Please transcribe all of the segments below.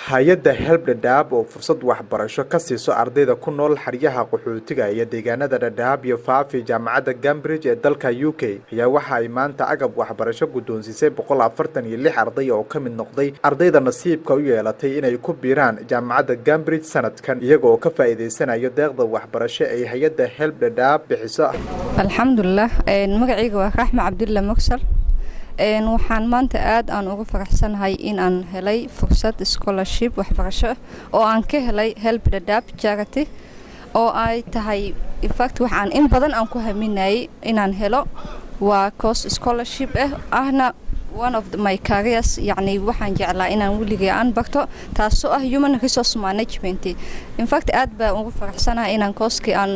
hay-adda help dhadhaab oo fursad waxbarasho ka siiso ardayda ku nool xeryaha qaxootiga iyo deegaanada dhadhaab iyo faafi jaamacadda Cambridge ee dalka UK ayaa waxa ay maanta agab waxbarasho guddoonsiisay 146 arday oo ka mid noqday ardayda nasiibka u yeelatay inay ku biiraan jaamacadda Cambridge sanadkan iyaga oo ka faa'iideysanayo deeqda waxbarasho ay hay-adda help dhadhaab bixiso. Alxamdulillah magacayga waa Raxma Cabdulla Mugsal. waxaan maanta aad aan ugu faraxsanahay in aan helay fursad scholarship waxbarasho oo aan ka helay help dhadhaab charity oo ay tahay in fact waxaan in badan aan ku haminayay inaan helo waa course scholarship ahna one of my careers yani waxaan jeclaa inaan weligay aan barto taasoo ah human resource management. In fact aad baan ugu faraxsanahay inaan course-kii aan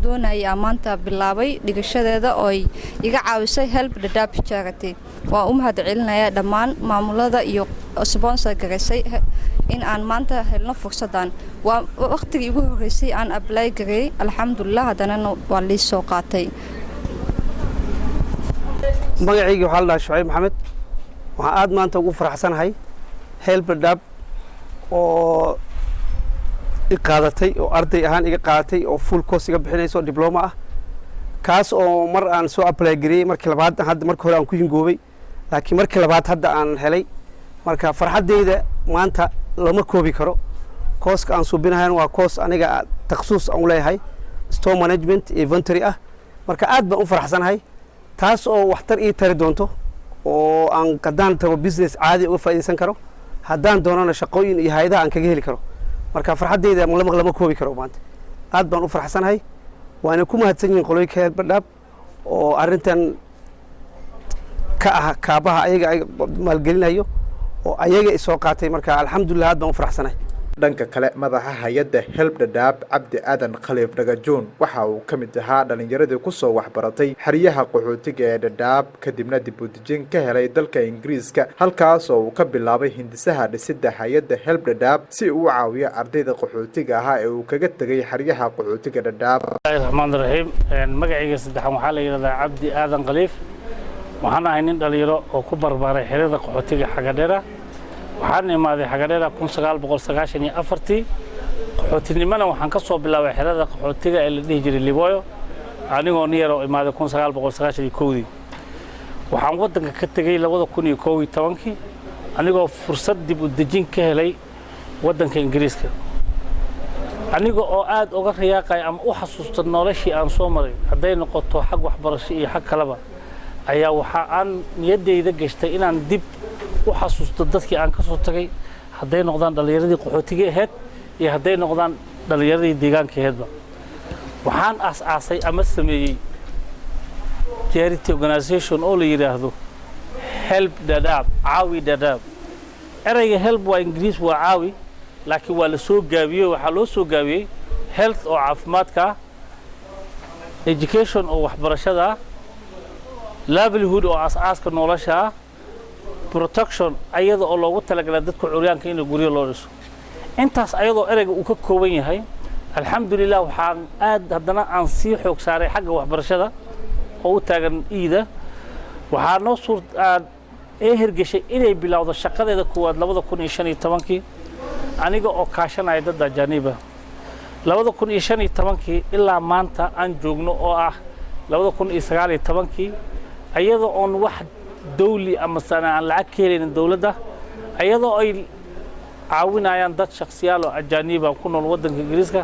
doonayay maanta bilaabay dhigashadeeda oo iga caawisay help dhadhaab charity. waa u mahadcelinayaa dhammaan maamulada iyo sponsor gareysay in aan maanta helno fursadan. waa waqtigii ugu horeysay aan apply gareeyay alxamdulillah hadana waa la soo qaatay. magacayga waxa la Shucayb Maxamed waxaan aad maanta ugu faraxsanahay help dhadhaab oo qaadatay oo arday ahaan iga qaadatay oo full course iga bixinayso diploma ah kaas oo mar aan soo apply gareeyay markii labaad hadda markii hore aan ku hingoobay laakiin markii labaad hadda aan helay marka farxadeyda maanta lama koobi karo. course-ka aan suubinahay waa course aniga takhasuus aan u leeyahay store management inventory ah marka aad baan u faraxsanahay taas oo waxtar ii tari doonto oo aan qadaan tago business caadi uga faa'iideysan karo haddaan doonana shaqooyin iyo hay'adaha aan kaga heli karo marka farxadeyda lama koobi karo maanta aad baan u faraxsanahay waana ku mahadsan yihiin qolooyinka help dhadhaab oo arrintan ka ah kaabaha ayaga ay maalgelinayo oo ayaga soo qaatay marka alxamdulillah aad baan u faraxsanahay. dhanka kale madaxa hay-adda help dhadhaab Cabdi Aadan Khaliif Dhagajoon waxa uu ka mid ahaa dhalinyaradii ku soo waxbaratay xeryaha qaxootiga ee dhadhaab kadibna dib u dejin ka helay dalka Ingiriiska halkaas oo uu ka bilaabay hindisaha dhisidda hay-adda help dhadhaab si uu u caawiyo ardayda qaxootiga ah ee uu kaga tagay xeryaha qaxootiga dhadhaab. Bismillahirrahmanirrahiim magacayga saddexan waxaa la yiraahdaa Cabdi Aadan Khaliif waxaan ahay nin dhalinyaro oo ku barbaaray xerada qaxootiga Xagadheera. waxaan imaaday Xagadheera 1994 qaxootinimada waxaan ka soo bilaabay xerada qaxootiga ee la dhihi jiray Liboyo anigoo niyaro imaaday 1991 waxaan wadanka ka tagay 2011 anigoo fursad dib u dejin ka helay wadanka Ingiriiska anigoo oo aad uga riyaaqay ama u xasuusto noloshii aan soo maray haday noqoto xag waxbarasho iyo xag kalaba ayaa waxa aan niyadeyda gashtay inaan dib u xasuusto dadkii aan ka soo tagay haday noqdaan dhalinyaradii qaxootiga ahayd iyo haday noqdaan dhalinyaradii deegaanka ahaydba waxaan aas-aasay ama sameeyay charity organization oo la yiraahdo help dhadhaab caawi dhadhaab. erayga help waa Ingiriis waa caawi laakiin waa la soo gaabiyay waxaa loo soo gaabiyay health oo caafimaadka education oo waxbarashada livelihood oo aas-aaska nolosha protection ayada oo loogu talagalay dadka curyaanka in guriga loo dhiso intaas ayadoo erayga uu ka kooban yahay alxamdulillah waxaan aad hadana aan sii xoog saaray xagga waxbarashada oo u taagan iida waxaa noo suurtaad hergeshay inay bilowdo shaqadeeda koowaad 2015 aniga oo kaashanaya dad ajaniba 2015 ilaa maanta aan joogno oo ah 2019 ayadoo on wax dawli ama sanaan lacag keenin dawladda ayadoo ay caawinayaan dad shakhsiyaal oo ajaniba ku nool wadanka Ingiriiska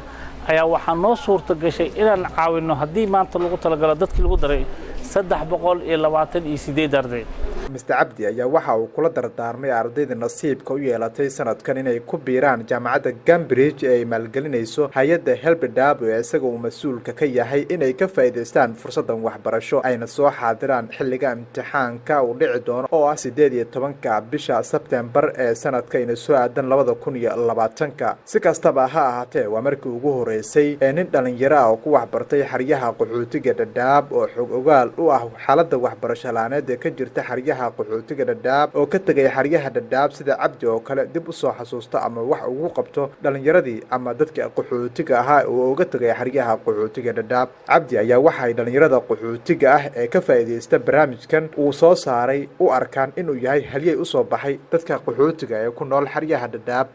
ayaa waxa noo suurta gashay inaan caawino hadii maanta lagu talagalo dadkii lagu daray 328 arday. Mr. Cabdi ayaa waxa uu kula dardaarmay ardayda nasiibka u yeelatay sanadkan inay ku biiraan jaamacadda Cambridge ee ay maalgelinayso hay-adda help dhadhaab oo isaga uu mas'uulka ka yahay inay ka faa'iideystaan fursadan waxbarasho ayna soo xaadiraan xilliga imtixaanka uu dhici doono oo ah 18 bisha September ee sanadkan soo aadan 2020. si kastaba ha ahaatee waa markii ugu horeysay ee nin dhalinyaro ah oo ku waxbartay xeryaha qaxootiga dhadhaab oo xog ogaal u ah xaaladda waxbarasho la'aaneed ee ka jirta xeryaha qaxootiga dhadhaab oo ka tagay xeryaha dhadhaab sida Cabdi oo kale dib u soo xasuusta ama wax ugu qabto dhalinyaradii ama dadka qaxootiga ahaa oo uga tagay xeryaha qaxootiga dhadhaab. Cabdi ayaa waxa ay dhalinyarada qaxootiga ah ee ka faa'iideysta barnaamijkan uu soo saaray u arkaan inuu yahay halyay u soo baxay dadka qaxootiga ee ku nool xeryaha dhadhaab.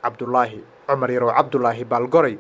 cabdulaahi cumar yarow cabdulaahi baalgoray